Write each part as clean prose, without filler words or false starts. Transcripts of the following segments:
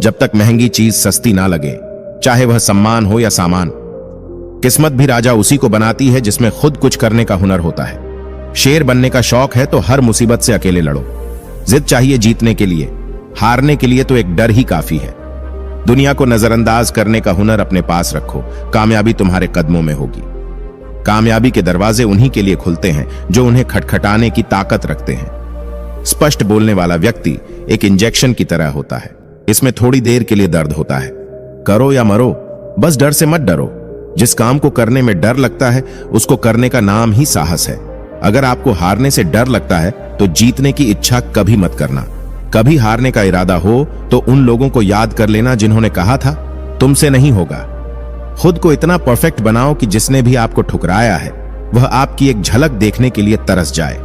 जब तक महंगी चीज सस्ती ना लगे, चाहे वह सम्मान हो या सामान। किस्मत भी राजा उसी को बनाती है जिसमें खुद कुछ करने का हुनर होता है। शेर बनने का शौक है तो हर मुसीबत से अकेले लड़ो। जिद चाहिए जीतने के लिए, हारने के लिए तो एक डर ही काफी है। दुनिया को नजरअंदाज करने का हुनर अपने पास रखो, कामयाबी तुम्हारे कदमों में होगी। कामयाबी के दरवाजे उन्हीं के लिए खुलते हैं जो उन्हें खटखटाने की ताकत रखते हैं। स्पष्ट बोलने वाला व्यक्ति एक इंजेक्शन की तरह होता है। इसमें थोड़ी देर के लिए दर्द होता है। करो या मरो, बस डर से मत डरो। जिस काम को करने में डर लगता है उसको करने का नाम ही साहस है। अगर आपको हारने से डर लगता है तो जीतने की इच्छा कभी मत करना। कभी हारने का इरादा हो तो उन लोगों को याद कर लेना जिन्होंने कहा था तुमसे नहीं होगा। खुद को इतना परफेक्ट बनाओ कि जिसने भी आपको ठुकराया है वह आपकी एक झलक देखने के लिए तरस जाए।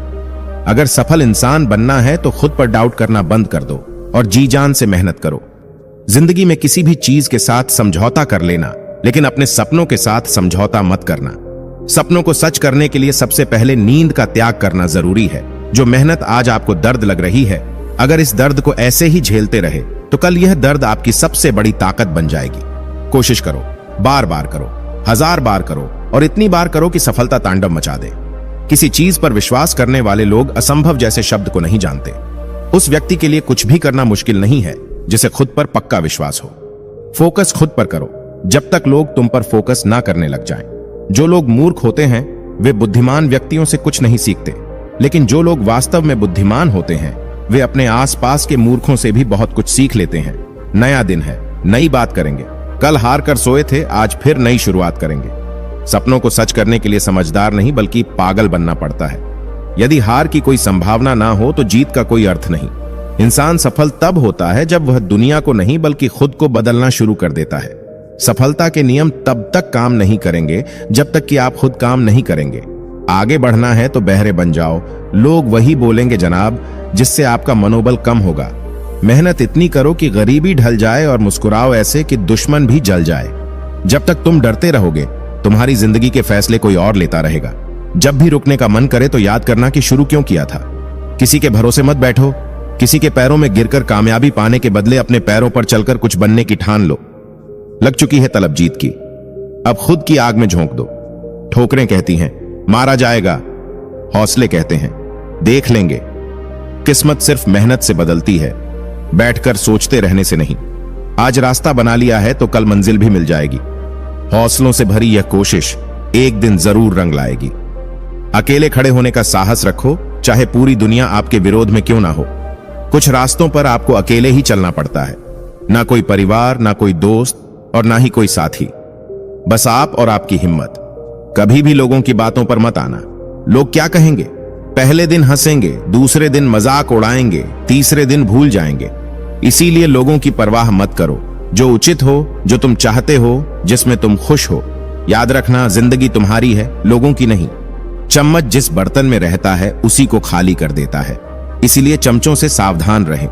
अगर सफल इंसान बनना है तो खुद पर डाउट करना बंद कर दो और जी जान से मेहनत करो। जिंदगी में किसी भी चीज के साथ समझौता कर लेना, लेकिन अपने सपनों के साथ समझौता मत करना। सपनों को सच करने के लिए सबसे पहले नींद का त्याग करना जरूरी है। जो मेहनत आज आपको दर्द लग रही है, अगर इस दर्द को ऐसे ही झेलते रहे तो कल यह दर्द आपकी सबसे बड़ी ताकत बन जाएगी। कोशिश करो, बार बार करो, 1000 बार करो और इतनी बार करो कि सफलता तांडव मचा दे। किसी चीज पर विश्वास करने वाले लोग असंभव जैसे शब्द को नहीं जानते। उस व्यक्ति के लिए कुछ भी करना मुश्किल नहीं है जिसे खुद पर पक्का विश्वास हो। फोकस खुद पर करो जब तक लोग तुम पर फोकस ना करने लग जाएं। जो लोग मूर्ख होते हैं वे बुद्धिमान व्यक्तियों से कुछ नहीं सीखते, लेकिन जो लोग वास्तव में बुद्धिमान होते हैं वे अपने आसपास के मूर्खों से भी बहुत कुछ सीख लेते हैं। नया दिन है, नई बात करेंगे। कल हार कर सोए थे, आज फिर नई शुरुआत करेंगे। सपनों को सच करने के लिए समझदार नहीं बल्कि पागल बनना पड़ता है। यदि हार की कोई संभावना ना हो तो जीत का कोई अर्थ नहीं। इंसान सफल तब होता है जब वह दुनिया को नहीं बल्कि खुद को बदलना शुरू कर देता है। सफलता के नियम तब तक काम नहीं करेंगे जब तक कि आप खुद काम नहीं करेंगे। आगे बढ़ना है तो बहरे बन जाओ। लोग वही बोलेंगे जनाब जिससे आपका मनोबल कम होगा। मेहनत इतनी करो कि गरीबी ढल जाए और मुस्कुराओ ऐसे कि दुश्मन भी जल जाए। जब तक तुम डरते रहोगे तुम्हारी जिंदगी के फैसले कोई और लेता रहेगा। जब भी रुकने का मन करे तो याद करना कि शुरू क्यों किया था। किसी के भरोसे मत बैठो। किसी के पैरों में गिरकर कामयाबी पाने के बदले अपने पैरों पर चलकर कुछ बनने की ठान लो। लग चुकी है तलब जीत की, अब खुद की आग में झोंक दो। ठोकरें कहती हैं मारा जाएगा, हौसले कहते हैं देख लेंगे। किस्मत सिर्फ मेहनत से बदलती है, बैठकर सोचते रहने से नहीं। आज रास्ता बना लिया है तो कल मंजिल भी मिल जाएगी। हौसलों से भरी यह कोशिश एक दिन जरूर रंग लाएगी। अकेले खड़े होने का साहस रखो, चाहे पूरी दुनिया आपके विरोध में क्यों ना हो। कुछ रास्तों पर आपको अकेले ही चलना पड़ता है। ना कोई परिवार, ना कोई दोस्त और ना ही कोई साथी, बस आप और आपकी हिम्मत। कभी भी लोगों की बातों पर मत आना। लोग क्या कहेंगे? पहले दिन हंसेंगे, दूसरे दिन मजाक उड़ाएंगे, तीसरे दिन भूल जाएंगे। इसीलिए लोगों की परवाह मत करो। जो उचित हो, जो तुम चाहते हो, जिसमें तुम खुश हो। याद रखना जिंदगी तुम्हारी है, लोगों की नहीं। चम्मच जिस बर्तन में रहता है उसी को खाली कर देता है, इसीलिए चमचों से सावधान रहें।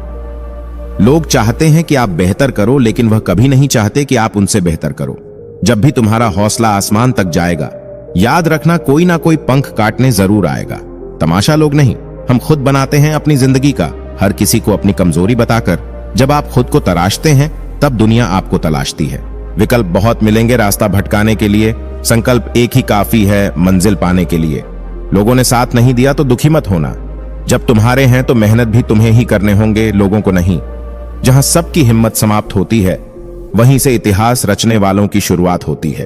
लोग चाहते हैं कि आप बेहतर करो, लेकिन वह कभी नहीं चाहते कि आप उनसे बेहतर करो। जब भी तुम्हारा हौसला आसमान तक जाएगा, याद रखना कोई ना कोई पंख काटने जरूर आएगा। तमाशा लोग नहीं, हम खुद बनाते हैं अपनी जिंदगी का, हर किसी को अपनी कमजोरी बताकर। जब आप खुद को तराशते हैं तब दुनिया आपको तलाशती है। विकल्प बहुत मिलेंगे रास्ता भटकाने के लिए, संकल्प एक ही काफी है मंजिल पाने के लिए। लोगों ने साथ नहीं दिया तो दुखी मत होना। जब तुम्हारे हैं तो मेहनत भी तुम्हें ही करने होंगे, लोगों को नहीं। जहां सबकी हिम्मत समाप्त होती है वहीं से इतिहास रचने वालों की शुरुआत होती है।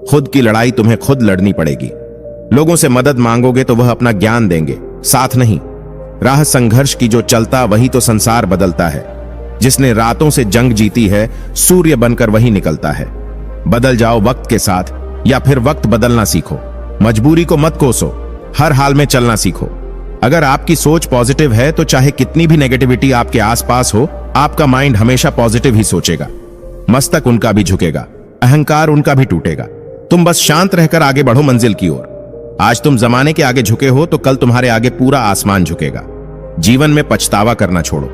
खुद की लड़ाई तुम्हें खुद लड़नी पड़ेगी। लोगों से मदद मांगोगे तो वह अपना ज्ञान देंगे, साथ नहीं। राह संघर्ष की जो चलता वही तो संसार बदलता है। जिसने रातों से जंग जीती है सूर्य बनकर वही निकलता है। बदल जाओ वक्त के साथ या फिर वक्त बदलना सीखो। मजबूरी को मत कोसो, हर हाल में चलना सीखो। अगर आपकी सोच पॉजिटिव है तो चाहे कितनी भी नेगेटिविटी आपके आसपास हो, आपका माइंड हमेशा पॉजिटिव ही सोचेगा। मस्तक उनका भी झुकेगा, अहंकार उनका भी टूटेगा। तुम बस शांत रहकर आगे बढ़ो मंजिल की ओर। आज तुम जमाने के आगे झुके हो तो कल तुम्हारे आगे पूरा आसमान झुकेगा। जीवन में पछतावा करना छोड़ो।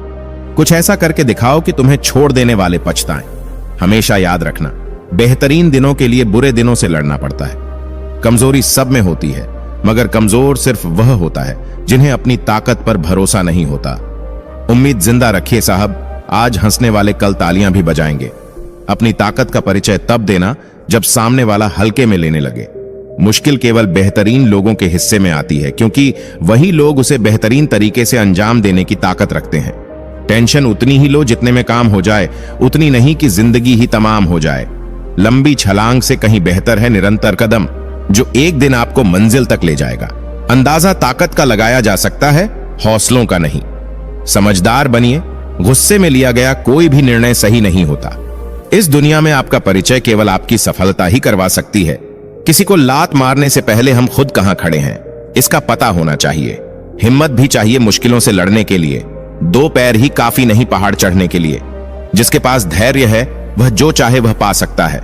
कुछ ऐसा करके दिखाओ कि तुम्हें छोड़ देने वाले पछताएं। हमेशा याद रखना, बेहतरीन दिनों के लिए बुरे दिनों से लड़ना पड़ता है। कमजोरी सब में होती है, मगर कमजोर सिर्फ वह होता है जिन्हें अपनी ताकत पर भरोसा नहीं होता। उम्मीद जिंदा रखिए साहब, आज हंसने वाले कल तालियां भी बजाएंगे। अपनी ताकत का परिचय तब देना जब सामने वाला हल्के में लेने लगे। मुश्किल केवल बेहतरीन लोगों के हिस्से में आती है, क्योंकि वही लोग उसे बेहतरीन तरीके से अंजाम देने की ताकत रखते हैं। टेंशन उतनी ही लो जितने में काम हो जाए, उतनी नहीं कि जिंदगी ही तमाम हो जाए। लंबी छलांग से कहीं बेहतर है निरंतर कदम, जो एक दिन आपको मंजिल तक ले जाएगा। अंदाजा ताकत का लगाया जा सकता है, हौसलों का नहीं। समझदार बनिए, गुस्से में लिया गया कोई भी निर्णय सही नहीं होता। इस दुनिया में आपका परिचय केवल आपकी सफलता ही करवा सकती है। किसी को लात मारने से पहले हम खुद कहां खड़े हैं, इसका पता होना चाहिए। हिम्मत भी चाहिए मुश्किलों से लड़ने के लिए। 2 पैर ही काफी नहीं पहाड़ चढ़ने के लिए। जिसके पास धैर्य है वह जो चाहे वह पा सकता है।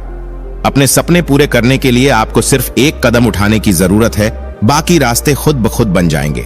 अपने सपने पूरे करने के लिए आपको सिर्फ एक कदम उठाने की जरूरत है, बाकी रास्ते खुद ब खुद बन जाएंगे।